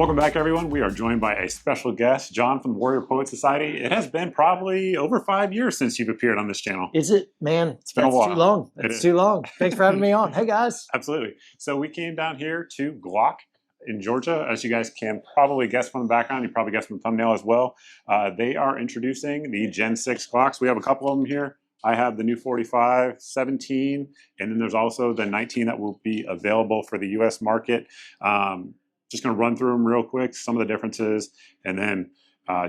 Welcome back, everyone. We are joined by a special guest, John from the Warrior Poet Society. It has been probably over 5 years since you've appeared on this channel. Is it? Man, it's been a while. Too long. It's too long. Thanks for having me on. Hey, guys. Absolutely. So we came down here to Glock in Georgia. As you guys can probably guess from the background, you probably guessed from the thumbnail as well. They are introducing the Gen 6 Glocks. We have a couple of them here. I have the new 45, 17, and then there's also the 19 that will be available for the US market. Just going to run through them real quick, some of the differences, and then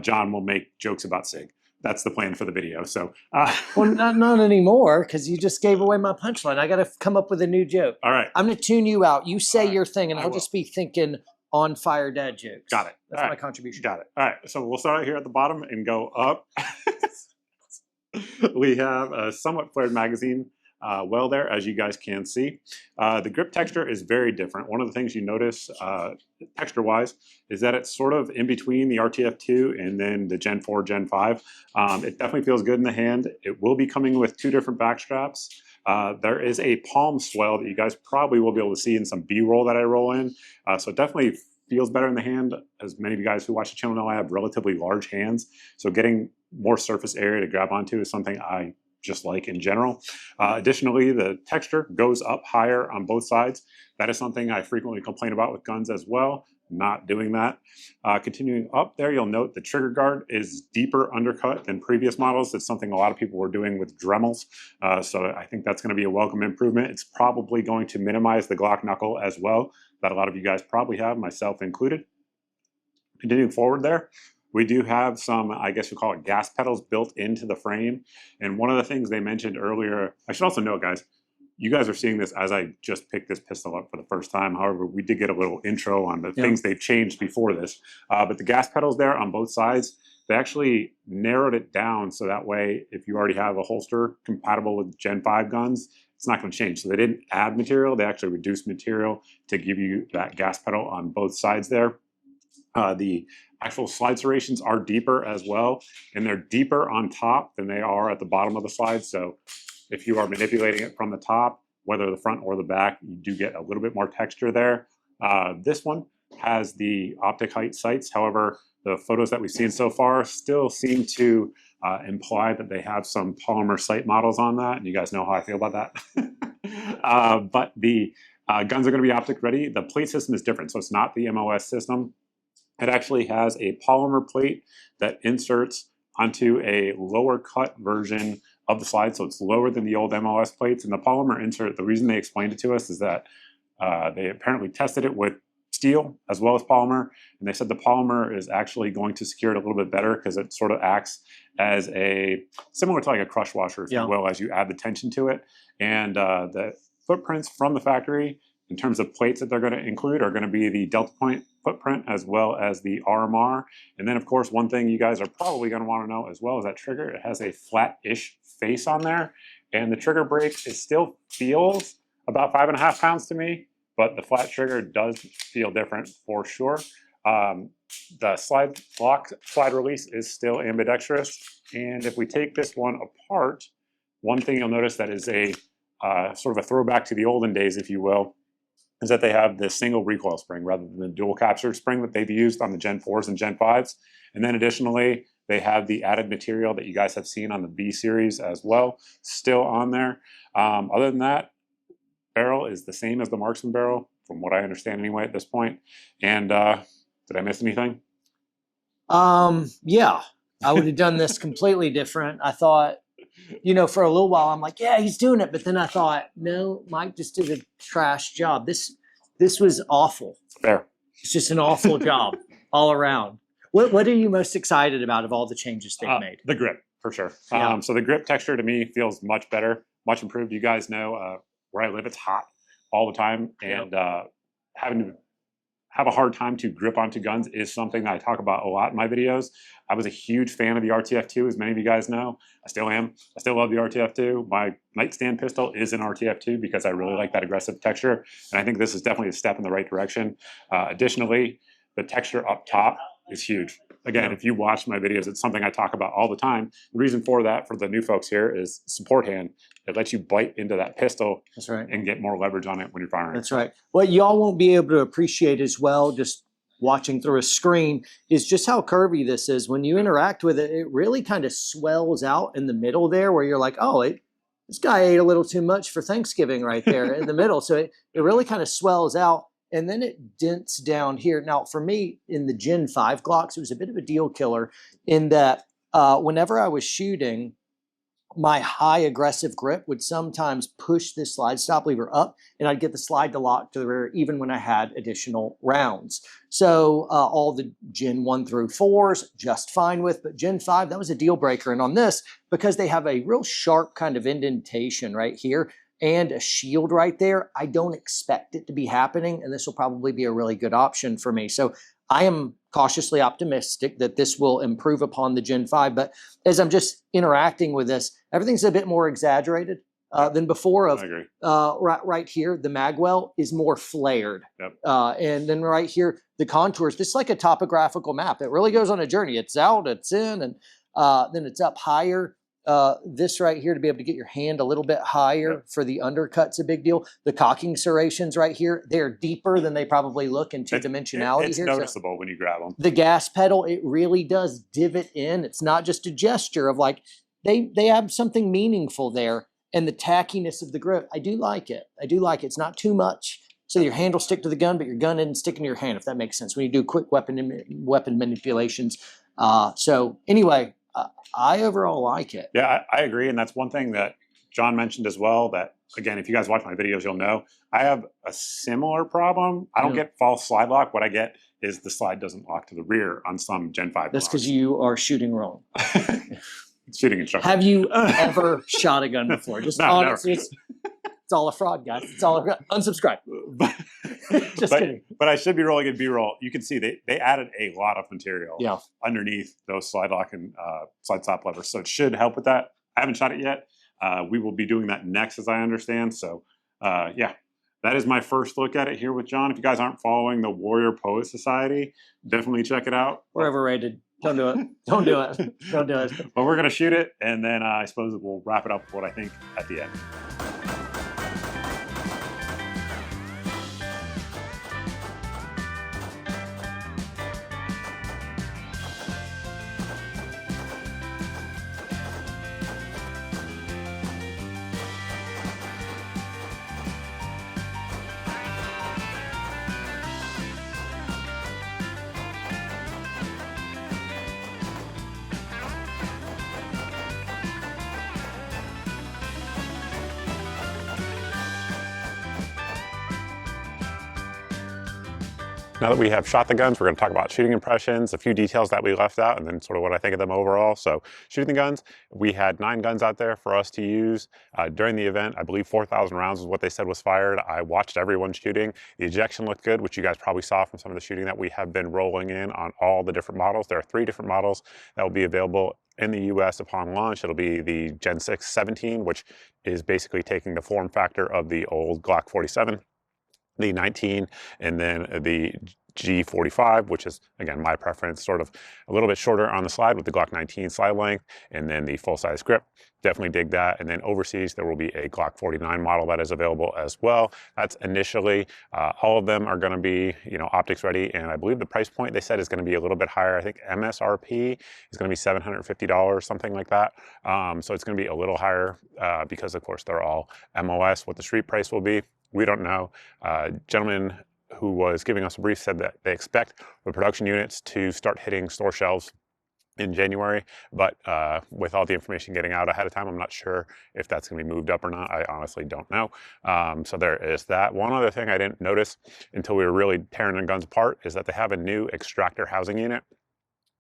John will make jokes about SIG. That's the plan for the video. So, well, not anymore, because you just gave away my punchline. I got to come up with a new joke. All right. I'm going to tune you out. You say your thing, and I'll just be thinking on fire dad jokes. Got it. That's my contribution. Got it. All right. So we'll start here at the bottom and go up. We have a somewhat flared magazine. Well there, as you guys can see. The grip texture is very different. One of the things you notice texture-wise is that it's sort of in between the RTF2 and then the Gen 4, Gen 5. It definitely feels good in the hand. It will be coming with 2 different back straps. There is a palm swell that you guys probably will be able to see in some B-roll that I roll in. So it definitely feels better in the hand. As many of you guys who watch the channel know, I have relatively large hands. So getting more surface area to grab onto is something I just like in general. Additionally, the texture goes up higher on both sides. That is something I frequently complain about with guns as well. Not doing that. Continuing up there, you'll note the trigger guard is deeper undercut than previous models. It's something a lot of people were doing with Dremels. So I think that's going to be a welcome improvement. It's probably going to minimize the Glock knuckle as well, that a lot of you guys probably have, myself included. Continuing forward there, we do have some, I guess you call it, gas pedals built into the frame. And one of the things they mentioned earlier, I should also note, guys, you guys are seeing this as I just picked this pistol up for the first time. However, we did get a little intro on the things they've changed before this. But the gas pedals there on both sides, they actually narrowed it down so that way, if you already have a holster compatible with Gen 5 guns, it's not going to change. So they didn't add material, they actually reduced material to give you that gas pedal on both sides there. The actual slide serrations are deeper as well, and they're deeper on top than they are at the bottom of the slide. So if you are manipulating it from the top, whether the front or the back, you do get a little bit more texture there. This one has the optic height sights. However, the photos that we've seen so far still seem to imply that they have some polymer sight models on that, and you guys know how I feel about that. But the guns are going to be optic ready. The plate system is different, so it's not the MOS system. It actually has a polymer plate that inserts onto a lower cut version of the slide, so it's lower than the old MOS plates. And the polymer insert, the reason they explained it to us is that they apparently tested it with steel as well as polymer, and they said the polymer is actually going to secure it a little bit better because it sort of acts as a, similar to like a crush washer, if you will, as you add the tension to it. And the footprints from the factory, in terms of plates that they're going to include, are going to be the Delta Point footprint as well as the RMR. And then, of course, one thing you guys are probably going to want to know as well is that trigger. It has a flat-ish face on there, and the trigger brake still feels about 5.5 pounds to me, but the flat trigger does feel different for sure. The slide lock, slide release is still ambidextrous, and if we take this one apart, one thing you'll notice that is a sort of a throwback to the olden days, if you will, is that they have this single recoil spring rather than the dual captured spring that they've used on the Gen 4s and Gen 5s. And then additionally, they have the added material that you guys have seen on the B series as well, still on there. Other than that, barrel is the same as the Marksman barrel, from what I understand anyway at this point. And did I miss anything? Yeah, I would have done this completely different. I thought, you know, for a little while, I'm like, yeah, he's doing it. But then I thought, no, Mike just did a trash job. This was awful. Fair. It's just an awful job all around. What are you most excited about of all the changes they've made? The grip, for sure. Yeah. So the grip texture to me feels much better, much improved. You guys know where I live, it's hot all the time. And having to have a hard time to grip onto guns is something that I talk about a lot in my videos. I was a huge fan of the RTF2, as many of you guys know. I still am. I still love the RTF2. My nightstand pistol is an RTF2 because I really like that aggressive texture. And I think this is definitely a step in the right direction. Additionally, the texture up top is huge. Again, if you watch my videos, it's something I talk about all the time. The reason for that, for the new folks here, is support hand. It lets you bite into that pistol. That's right. And get more leverage on it when you're firing. That's right. What y'all won't be able to appreciate as well, just watching through a screen, is just how curvy this is. When you interact with it, it really kind of swells out in the middle there where you're like, oh, this guy ate a little too much for Thanksgiving right there in the middle. So it really kind of swells out and then it dents down here. Now, for me, in the Gen 5 Glocks, it was a bit of a deal killer in that whenever I was shooting, my high aggressive grip would sometimes push this slide stop lever up and I'd get the slide to lock to the rear even when I had additional rounds. So all the Gen 1 through 4s, just fine with, but Gen 5, that was a deal breaker. And on this, because they have a real sharp kind of indentation right here and a shield right there, I don't expect it to be happening. And this will probably be a really good option for me. So I am cautiously optimistic that this will improve upon the Gen 5. But as I'm just interacting with this, everything's a bit more exaggerated than before. I agree. Right here, the magwell is more flared. Yep. And then right here, the contours, just like a topographical map. It really goes on a journey. It's out, it's in, and then it's up higher. This right here, to be able to get your hand a little bit higher for the undercut's a big deal. The cocking serrations right here, they're deeper than they probably look in two-dimensionality. It's here. noticeable when you grab them. The gas pedal, it really does divot in. It's not just a gesture of like, they have something meaningful there. And the tackiness of the grip, I do like it. I do like it. It's not too much. So your hand will stick to the gun, but your gun isn't sticking to your hand, if that makes sense, when you do quick weapon manipulations. So anyway, I overall like it. Yeah, I agree. And that's one thing that John mentioned as well, that, again, if you guys watch my videos, you'll know, I have a similar problem. I don't get false slide lock. What I get is the slide doesn't lock to the rear on some Gen 5 That's because you are shooting wrong. Shooting instructor. Have you ever shot a gun before? Just No, honestly, it's all a fraud, guys. It's all a fraud. Unsubscribe. Just kidding. But I should be rolling in B-roll. You can see they added a lot of material underneath those slide lock and slide stop levers. So it should help with that. I haven't shot it yet. We will be doing that next, as I understand. So yeah, that is my first look at it here with John. If you guys aren't following the Warrior Pose Society, definitely check it out. We're overrated. Don't do it. Don't do it. Don't do it. But we're going to shoot it, and then I suppose we'll wrap it up with what I think at the end. Now that we have shot the guns, we're going to talk about shooting impressions, a few details that we left out, and then sort of what I think of them overall. So shooting the guns, we had 9 guns out there for us to use. During the event, I believe 4,000 rounds was what they said was fired. I watched everyone shooting. The ejection looked good, which you guys probably saw from some of the shooting that we have been rolling in on all the different models. There are 3 different models that will be available in the US upon launch. It'll be the Gen 6 17, which is basically taking the form factor of the old Glock 47. The 19, and then the G45, which is, again, my preference, sort of a little bit shorter on the slide with the Glock 19 slide length, and then the full-size grip. Definitely dig that. And then overseas, there will be a Glock 49 model that is available as well. That's initially, all of them are going to be, optics ready, and I believe the price point they said is going to be a little bit higher. I think MSRP is going to be $750, something like that. So it's going to be a little higher because, of course, they're all MOS. What the street price will be, we don't know. Gentleman who was giving us a brief said that they expect the production units to start hitting store shelves in January, but with all the information getting out ahead of time, I'm not sure if that's going to be moved up or not. I honestly don't know. So there is that. One other thing I didn't notice until we were really tearing the guns apart is that they have a new extractor housing unit.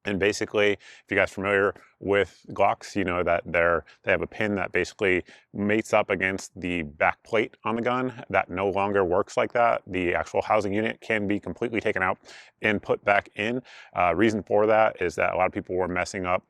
And basically, if you guys are familiar with Glocks, you know that they have a pin that basically mates up against the back plate on the gun that no longer works like that. The actual housing unit can be completely taken out and put back in. Reason for that is that a lot of people were messing up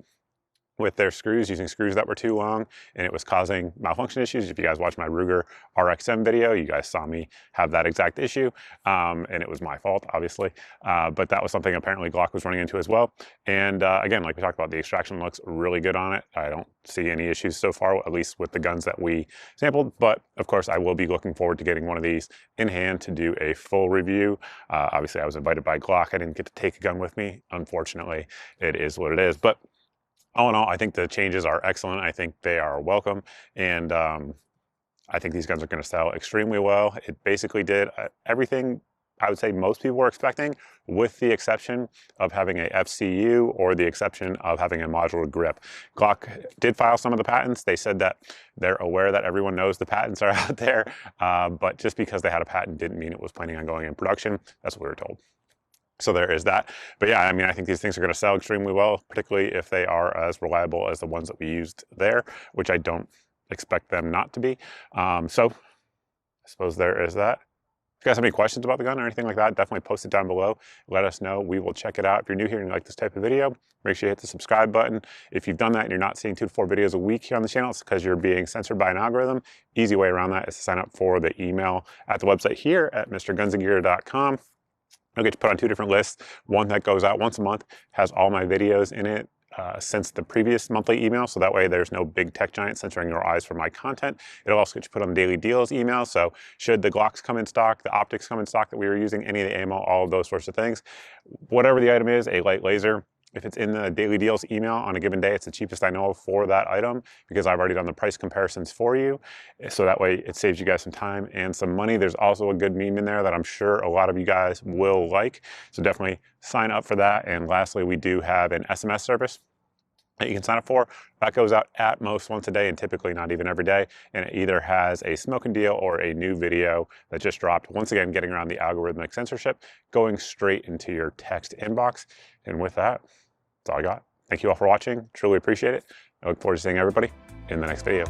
with their screws, using screws that were too long, and it was causing malfunction issues. If you guys watched my Ruger RXM video, you guys saw me have that exact issue, and it was my fault, obviously. But that was something apparently Glock was running into as well. And again, like we talked about, the extraction looks really good on it. I don't see any issues so far, at least with the guns that we sampled. But of course, I will be looking forward to getting one of these in hand to do a full review. Obviously, I was invited by Glock. I didn't get to take a gun with me. Unfortunately, it is what it is. But all in all, I think the changes are excellent. I think they are welcome, and I think these guns are going to sell extremely well. It basically did everything I would say most people were expecting, with the exception of having a FCU or the exception of having a modular grip. Glock did file some of the patents. They said that they're aware that everyone knows the patents are out there, but just because they had a patent didn't mean it was planning on going in production. That's what we were told. So there is that. But yeah, I mean, I think these things are going to sell extremely well, particularly if they are as reliable as the ones that we used there, which I don't expect them not to be. So I suppose there is that. If you guys have any questions about the gun or anything like that, definitely post it down below. Let us know. We will check it out. If you're new here and you like this type of video, make sure you hit the subscribe button. If you've done that and you're not seeing 2 to 4 videos a week here on the channel, it's because you're being censored by an algorithm. Easy way around that is to sign up for the email at the website here at mrgunsandgear.com. I'll get you put on 2 different lists. One that goes out once a month, has all my videos in it since the previous monthly email, so that way there's no big tech giant censoring your eyes from my content. It'll also get you put on the daily deals email, so should the Glocks come in stock, the optics come in stock that we were using, any of the ammo, all of those sorts of things, whatever the item is, a light laser, if it's in the daily deals email on a given day, it's the cheapest I know for that item because I've already done the price comparisons for you. So that way it saves you guys some time and some money. There's also a good meme in there that I'm sure a lot of you guys will like. So definitely sign up for that. And lastly, we do have an SMS service that you can sign up for. That goes out at most once a day and typically not even every day. And it either has a smoking deal or a new video that just dropped. Once again, getting around the algorithmic censorship, going straight into your text inbox. And with that, that's all I got. Thank you all for watching. Truly appreciate it. I look forward to seeing everybody in the next video.